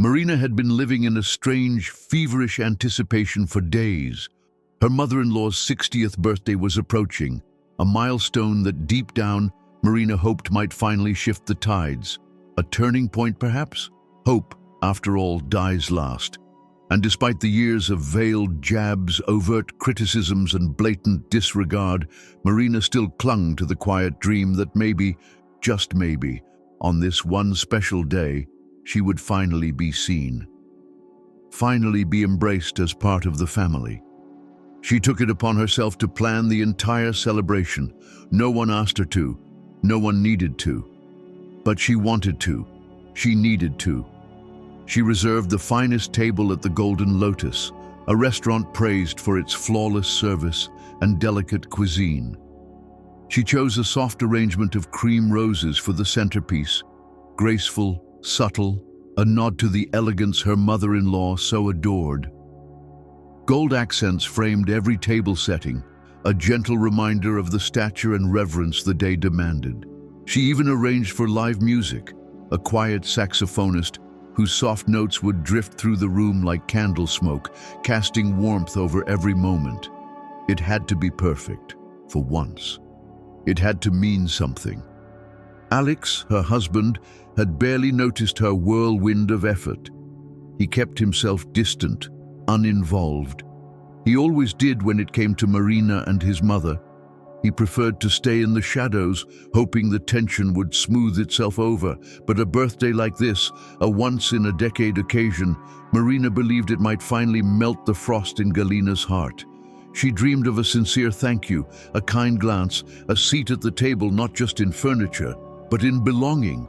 Marina had been living in a strange, feverish anticipation for days. Her mother-in-law's 60th birthday was approaching, a milestone that deep down Marina hoped might finally shift the tides. A turning point, perhaps? Hope, after all, dies last. And despite the years of veiled jabs, overt criticisms, and blatant disregard, Marina still clung to the quiet dream that maybe, just maybe, on this one special day, she would finally be seen. Finally be embraced as part of the family. She took it upon herself to plan the entire celebration. No one asked her to. No one needed to. But she wanted to. She needed to. She reserved the finest table at the Golden Lotus, a restaurant praised for its flawless service and delicate cuisine. She chose a soft arrangement of cream roses for the centerpiece, graceful, subtle, a nod to the elegance her mother-in-law so adored. Gold accents framed every table setting, a gentle reminder of the stature and reverence the day demanded. She even arranged for live music, a quiet saxophonist whose soft notes would drift through the room like candle smoke, casting warmth over every moment. It had to be perfect, for once. It had to mean something. Alex, her husband, had barely noticed her whirlwind of effort. He kept himself distant, uninvolved. He always did when it came to Marina and his mother. He preferred to stay in the shadows, hoping the tension would smooth itself over. But a birthday like this, a once-in-a-decade occasion, Marina believed it might finally melt the frost in Galina's heart. She dreamed of a sincere thank you, a kind glance, a seat at the table not just in furniture, but in belonging.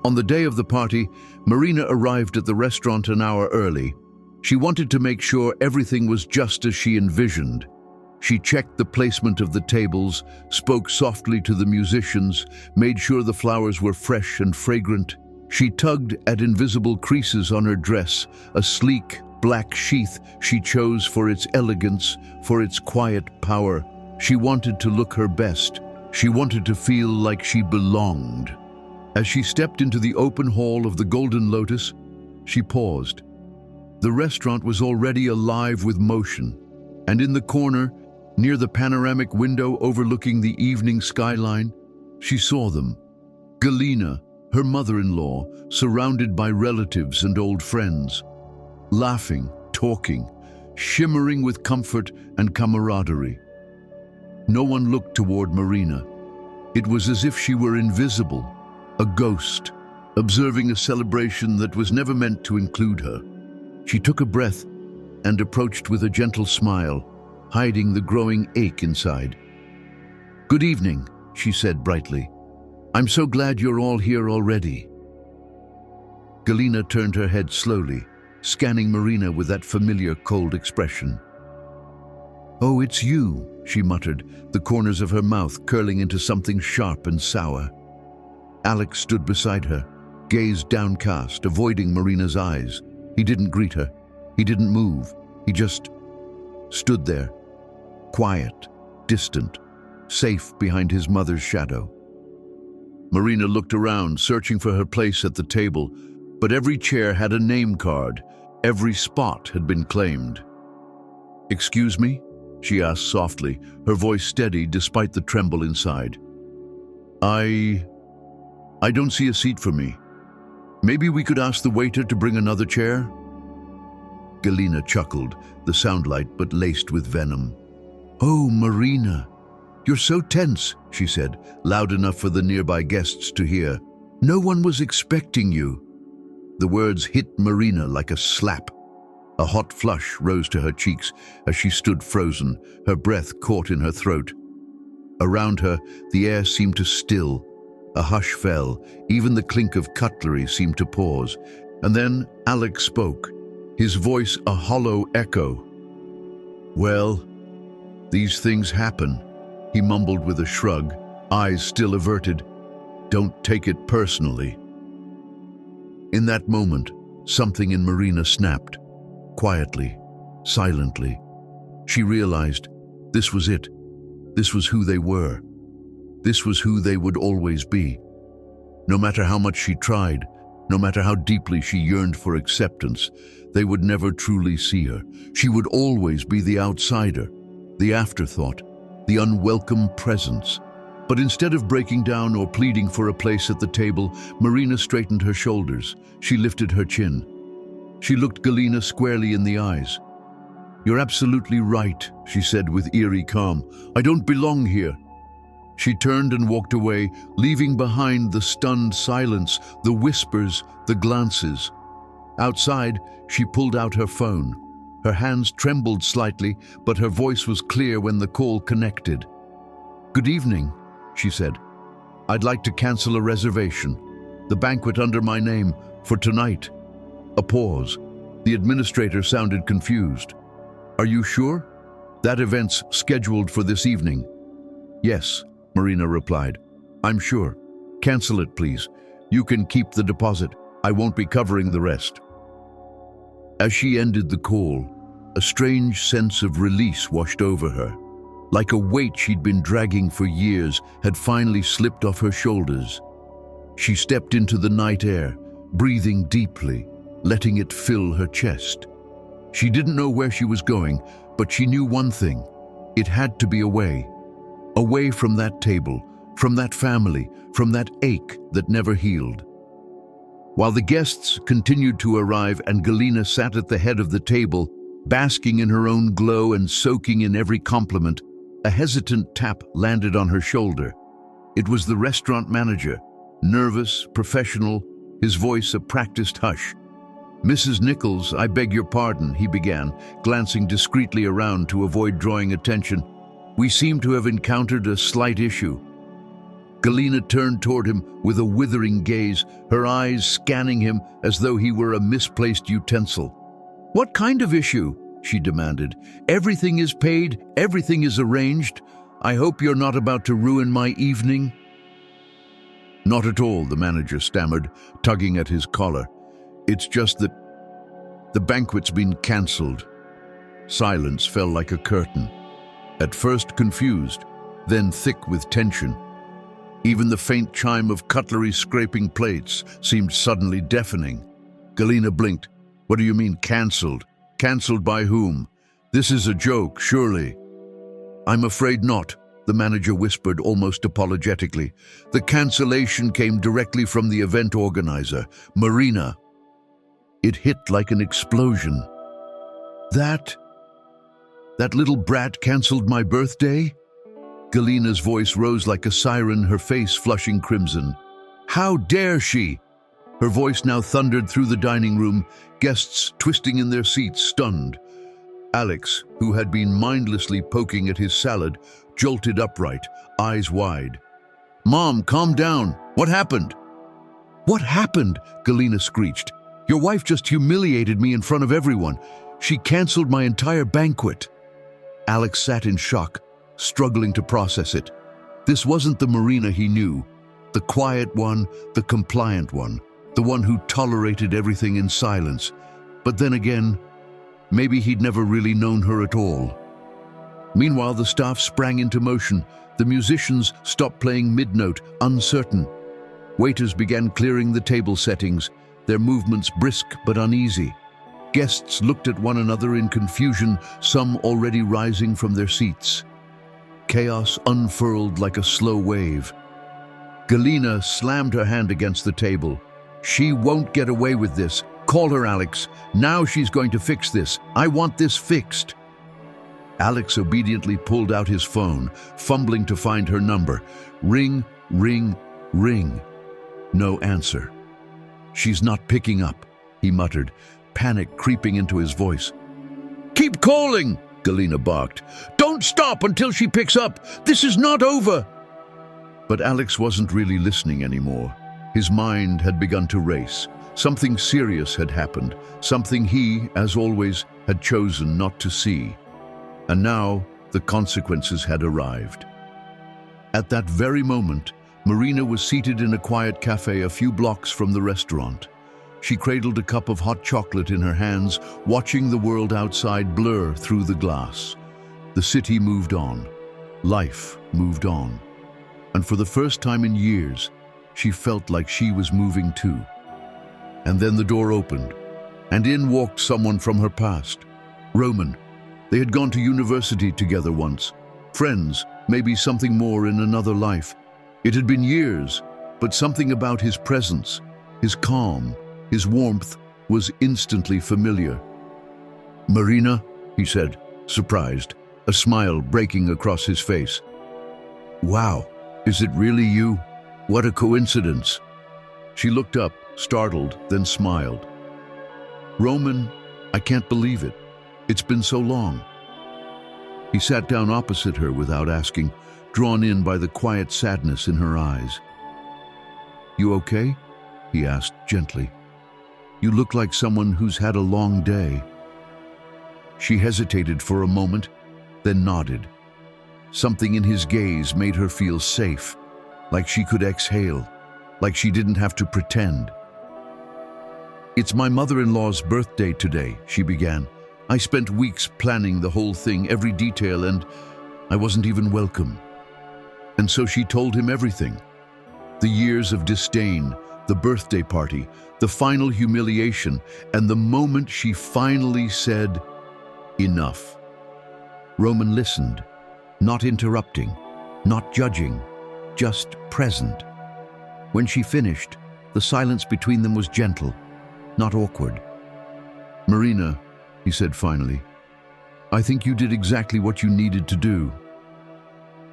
On the day of the party, Marina arrived at the restaurant an hour early. She wanted to make sure everything was just as she envisioned. She checked the placement of the tables, spoke softly to the musicians, made sure the flowers were fresh and fragrant. She tugged at invisible creases on her dress, a sleek, black sheath she chose for its elegance, for its quiet power. She wanted to look her best. She wanted to feel like she belonged. As she stepped into the open hall of the Golden Lotus, she paused. The restaurant was already alive with motion, and in the corner, near the panoramic window overlooking the evening skyline, she saw them. Galina, her mother-in-law, surrounded by relatives and old friends, laughing, talking, shimmering with comfort and camaraderie. No one looked toward Marina. It was as if she were invisible, a ghost, observing a celebration that was never meant to include her. She took a breath and approached with a gentle smile, hiding the growing ache inside. "Good evening," she said brightly. "I'm so glad you're all here already." Galina turned her head slowly, scanning Marina with that familiar cold expression. "Oh, it's you," she muttered, the corners of her mouth curling into something sharp and sour. Alex stood beside her, gaze downcast, avoiding Marina's eyes. He didn't greet her. He didn't move. He just stood there, quiet, distant, safe behind his mother's shadow. Marina looked around, searching for her place at the table, but every chair had a name card. Every spot had been claimed. "Excuse me?" she asked softly, her voice steady despite the tremble inside. I don't see a seat for me. Maybe we could ask the waiter to bring another chair?" Galina chuckled, the soundbite but laced with venom. "Oh, Marina, you're so tense," she said, loud enough for the nearby guests to hear. "No one was expecting you." The words hit Marina like a slap. A hot flush rose to her cheeks as she stood frozen, her breath caught in her throat. Around her, the air seemed to still. A hush fell, even the clink of cutlery seemed to pause. And then Alex spoke, his voice a hollow echo. "Well, these things happen," he mumbled with a shrug, eyes still averted. "Don't take it personally." In that moment, something in Marina snapped, quietly, silently. She realized this was it. This was who they were. This was who they would always be. No matter how much she tried, No matter how deeply she yearned for acceptance, they would never truly see her. She would always be the outsider, the afterthought, the unwelcome presence. But instead of breaking down or pleading for a place at the table, Marina straightened her shoulders. She lifted her chin. She looked Galina squarely in the eyes. "You're absolutely right," she said with eerie calm. "I don't belong here." She turned and walked away, leaving behind the stunned silence, the whispers, the glances. Outside, she pulled out her phone. Her hands trembled slightly, but her voice was clear when the call connected. "Good evening," she said. "I'd like to cancel a reservation. The banquet under my name, for tonight." A pause. The administrator sounded confused. "Are you sure? That event's scheduled for this evening." "Yes," Marina replied. "I'm sure. Cancel it, please. You can keep the deposit. I won't be covering the rest." As she ended the call, a strange sense of release washed over her. Like a weight she'd been dragging for years had finally slipped off her shoulders. She stepped into the night air, breathing deeply, letting it fill her chest. She didn't know where she was going, but she knew one thing. It had to be away. Away from that table, from that family, from that ache that never healed. While the guests continued to arrive and Galina sat at the head of the table, basking in her own glow and soaking in every compliment, a hesitant tap landed on her shoulder. It was the restaurant manager, nervous, professional, his voice a practiced hush. "Mrs. Nichols, I beg your pardon," he began, glancing discreetly around to avoid drawing attention. "We seem to have encountered a slight issue." Galina turned toward him with a withering gaze, her eyes scanning him as though he were a misplaced utensil. "What kind of issue?" she demanded. "Everything is paid, everything is arranged. I hope you're not about to ruin my evening." "Not at all," the manager stammered, tugging at his collar. "It's just that the banquet's been cancelled." Silence fell like a curtain. At first confused, then thick with tension. Even the faint chime of cutlery scraping plates seemed suddenly deafening. Galina blinked. "What do you mean, cancelled? Cancelled by whom? This is a joke, surely." "I'm afraid not," the manager whispered almost apologetically. "The cancellation came directly from the event organizer, Marina." It hit like an explosion. That little brat cancelled my birthday?" Galina's voice rose like a siren, her face flushing crimson. "How dare she?" Her voice now thundered through the dining room, guests twisting in their seats, stunned. Alex, who had been mindlessly poking at his salad, jolted upright, eyes wide. "Mom, calm down. What happened?" "What happened?" Galina screeched. "Your wife just humiliated me in front of everyone. She cancelled my entire banquet." Alex sat in shock, struggling to process it. This wasn't the Marina he knew, the quiet one, the compliant one, the one who tolerated everything in silence. But then again, maybe he'd never really known her at all. Meanwhile, the staff sprang into motion. The musicians stopped playing mid-note, uncertain. Waiters began clearing the table settings, their movements brisk but uneasy. Guests looked at one another in confusion, some already rising from their seats. Chaos unfurled like a slow wave. Galina slammed her hand against the table. "She won't get away with this. Call her, Alex. Now she's going to fix this. I want this fixed." Alex obediently pulled out his phone, fumbling to find her number. Ring, ring, ring. No answer. "She's not picking up," he muttered, panic creeping into his voice. "Keep calling!" Galina barked. "Don't stop until she picks up! This is not over!" But Alex wasn't really listening anymore. His mind had begun to race. Something serious had happened, something he, as always, had chosen not to see. And now the consequences had arrived. At that very moment, Marina was seated in a quiet cafe a few blocks from the restaurant. She cradled a cup of hot chocolate in her hands, watching the world outside blur through the glass. The city moved on. Life moved on. And for the first time in years, she felt like she was moving too. And then the door opened, and in walked someone from her past. Roman. They had gone to university together once. Friends, maybe something more in another life. It had been years, but something about his presence, his calm, his warmth was instantly familiar. "Marina," he said, surprised, a smile breaking across his face. "Wow, is it really you? What a coincidence." She looked up, startled, then smiled. "Roman, I can't believe it. It's been so long." He sat down opposite her without asking, drawn in by the quiet sadness in her eyes. "You okay?" he asked gently. "You look like someone who's had a long day." She hesitated for a moment, then nodded. Something in his gaze made her feel safe, like she could exhale, like she didn't have to pretend. "It's my mother-in-law's birthday today," she began. "I spent weeks planning the whole thing, every detail, and I wasn't even welcome." And so she told him everything. The years of disdain, the birthday party, the final humiliation, and the moment she finally said, "Enough." Roman listened, not interrupting, not judging, just present. When she finished, the silence between them was gentle, not awkward. "Marina," he said finally, "I think you did exactly what you needed to do.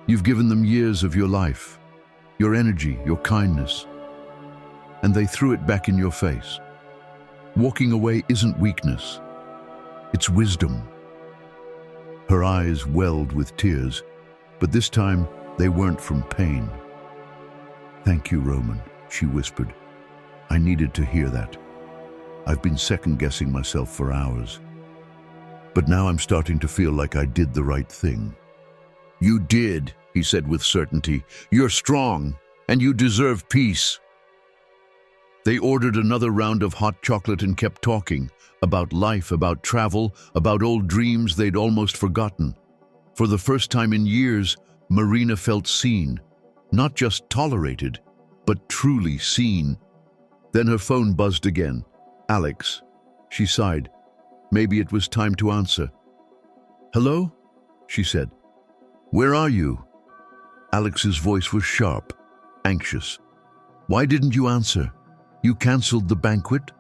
You've given them years of your life, your energy, your kindness, and they threw it back in your face. Walking away isn't weakness, it's wisdom." Her eyes welled with tears, but this time they weren't from pain. "Thank you, Roman," she whispered. "I needed to hear that. I've been second-guessing myself for hours. But now I'm starting to feel like I did the right thing." "You did," he said with certainty. "You're strong, and you deserve peace." They ordered another round of hot chocolate and kept talking, about life, about travel, about old dreams they'd almost forgotten. For the first time in years, Marina felt seen, not just tolerated, but truly seen. Then her phone buzzed again. "Alex," she sighed. Maybe it was time to answer. "Hello?" she said. "Where are you?" Alex's voice was sharp, anxious. "Why didn't you answer? You canceled the banquet?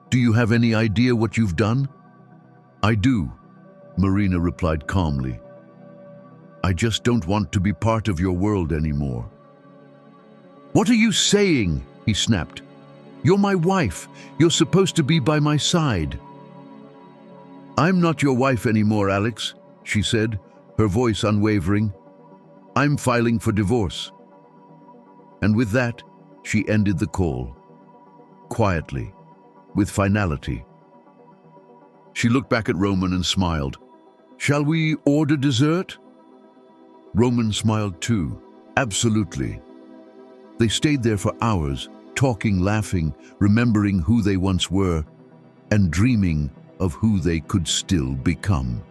Do you have any idea what you've done?" "I do," Marina replied calmly. "I just don't want to be part of your world anymore." "What are you saying?" he snapped. "You're my wife. You're supposed to be by my side." "I'm not your wife anymore, Alex," she said, her voice unwavering. "I'm filing for divorce." And with that, she ended the call. Quietly, with finality. She looked back at Roman and smiled. "Shall we order dessert?" Roman smiled too. "Absolutely." They stayed there for hours, talking, laughing, remembering who they once were, and dreaming of who they could still become.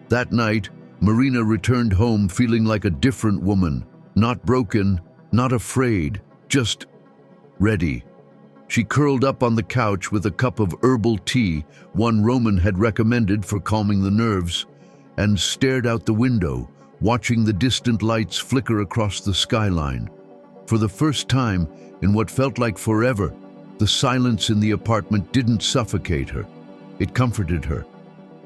That night, Marina returned home feeling like a different woman, not broken, not afraid, just ready. She curled up on the couch with a cup of herbal tea, one Roman had recommended for calming the nerves, and stared out the window, watching the distant lights flicker across the skyline. For the first time, in what felt like forever, the silence in the apartment didn't suffocate her. It comforted her.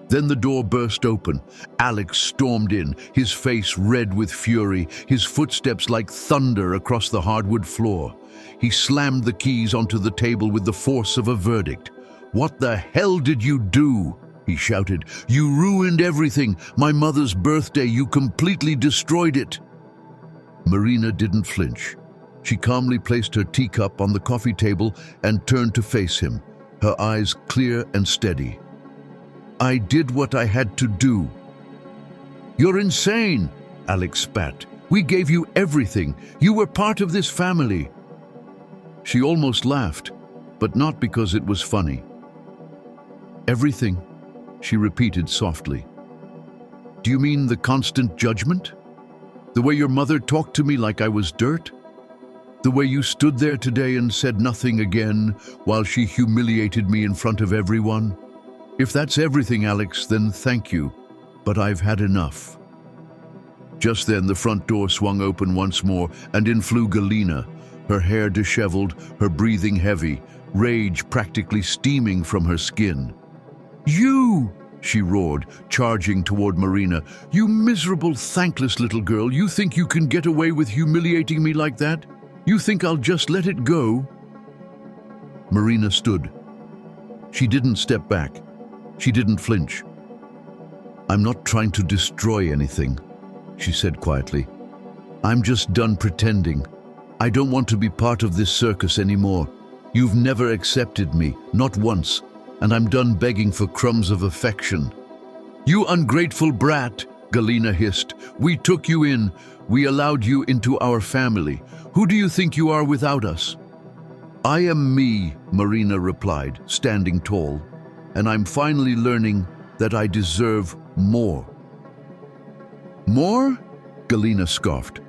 Then the door burst open. Alex stormed in, his face red with fury, his footsteps like thunder across the hardwood floor. He slammed the keys onto the table with the force of a verdict. "What the hell did you do?" he shouted. "You ruined everything. My mother's birthday, you completely destroyed it." Marina didn't flinch. She calmly placed her teacup on the coffee table and turned to face him, her eyes clear and steady. "I did what I had to do." "You're insane," Alex spat. "We gave you everything. You were part of this family." She almost laughed, but not because it was funny. "Everything," she repeated softly. "Do you mean the constant judgment? The way your mother talked to me like I was dirt?" The way you stood there today and said nothing again while she humiliated me in front of everyone. If that's everything, Alex, then thank you, but I've had enough." Just then the front door swung open once more, and in flew Galina, her hair disheveled, her breathing heavy, rage practically steaming from her skin. "You!" she roared, charging toward Marina. "You miserable, thankless little girl, you think you can get away with humiliating me like that? You think I'll just let it go?" Marina stood. She didn't step back. She didn't flinch. "I'm not trying to destroy anything," she said quietly. "I'm just done pretending. I don't want to be part of this circus anymore. You've never accepted me, not once, and I'm done begging for crumbs of affection." "You ungrateful brat," Galina hissed. "We took you in. We allowed you into our family. Who do you think you are without us?" "I am me," Marina replied, standing tall, "and I'm finally learning that I deserve more." "More?" Galina scoffed.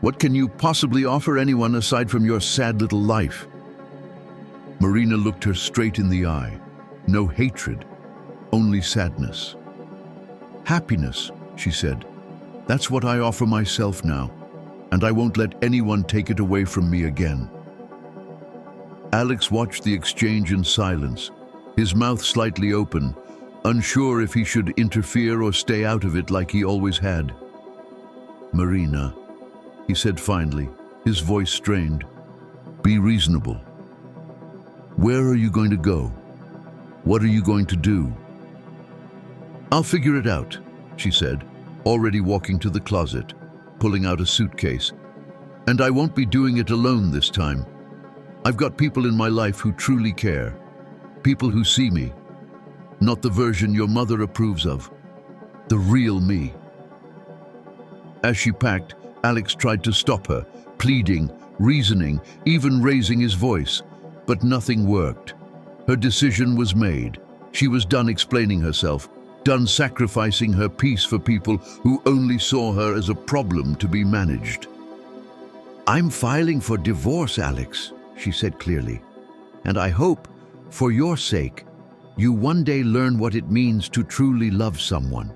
"What can you possibly offer anyone aside from your sad little life?" Marina looked her straight in the eye. No hatred, only sadness. "Happiness," she said. "That's what I offer myself now, and I won't let anyone take it away from me again." Alex watched the exchange in silence, his mouth slightly open, unsure if he should interfere or stay out of it like he always had. "Marina," he said finally, his voice strained, "be reasonable. Where are you going to go? What are you going to do?" "I'll figure it out," she said, already walking to the closet, pulling out a suitcase. "And I won't be doing it alone this time. I've got people in my life who truly care, people who see me, not the version your mother approves of, the real me." As she packed, Alex tried to stop her, pleading, reasoning, even raising his voice, but nothing worked. Her decision was made. She was done explaining herself, done sacrificing her peace for people who only saw her as a problem to be managed. "I'm filing for divorce, Alex," she said clearly, "and I hope, for your sake, you one day learn what it means to truly love someone."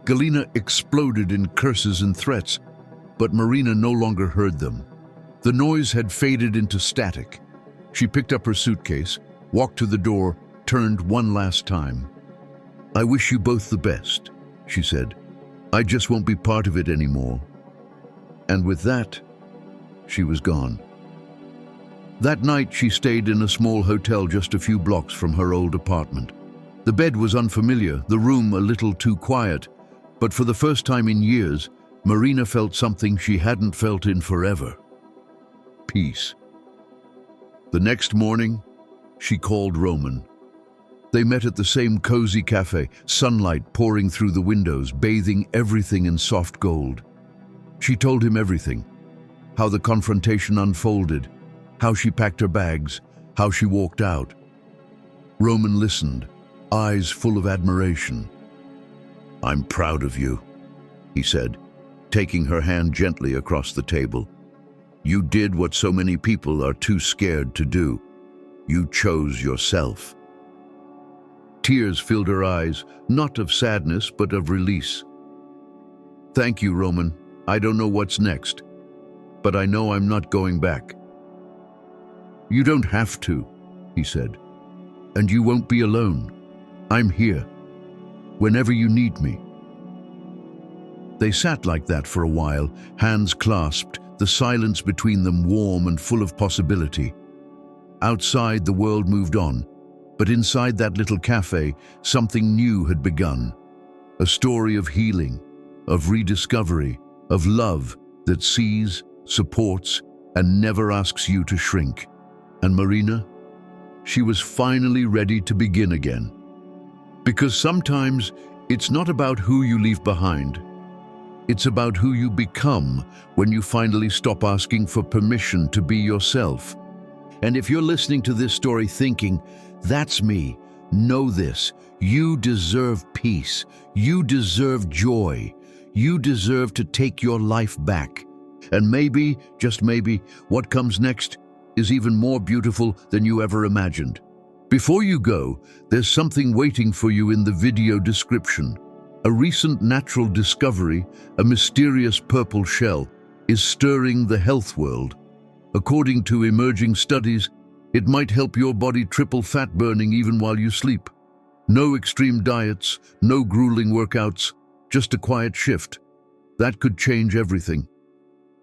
Galina exploded in curses and threats, but Marina no longer heard them. The noise had faded into static. She picked up her suitcase, walked to the door, turned one last time. "I wish you both the best," she said. "I just won't be part of it anymore." And with that, she was gone. That night she stayed in a small hotel just a few blocks from her old apartment. The bed was unfamiliar, the room a little too quiet, but for the first time in years, Marina felt something she hadn't felt in forever. Peace. The next morning, she called Roman. They met at the same cozy cafe, sunlight pouring through the windows, bathing everything in soft gold. She told him everything, how the confrontation unfolded, how she packed her bags, how she walked out. Roman listened, eyes full of admiration. "I'm proud of you," he said, taking her hand gently across the table. "You did what so many people are too scared to do. You chose yourself." Tears filled her eyes, not of sadness, but of release. "Thank you, Roman. I don't know what's next, but I know I'm not going back." "You don't have to," he said. "And you won't be alone. I'm here, whenever you need me." They sat like that for a while, hands clasped, the silence between them warm and full of possibility. Outside, the world moved on, but inside that little cafe, something new had begun. A story of healing, of rediscovery, of love that sees, supports, and never asks you to shrink. And Marina? She was finally ready to begin again. Because sometimes it's not about who you leave behind. It's about who you become when you finally stop asking for permission to be yourself. And if you're listening to this story thinking, "That's me," know this: you deserve peace. You deserve joy. You deserve to take your life back. And maybe, just maybe, what comes next is even more beautiful than you ever imagined. Before you go, there's something waiting for you in the video description. A recent natural discovery, a mysterious purple shell, is stirring the health world. According to emerging studies, it might help your body triple fat burning even while you sleep. No extreme diets, no grueling workouts, just a quiet shift. That could change everything.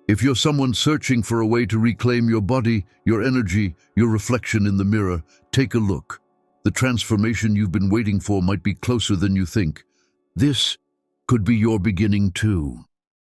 If you're someone searching for a way to reclaim your body, your energy, your reflection in the mirror, take a look. The transformation you've been waiting for might be closer than you think. This could be your beginning too.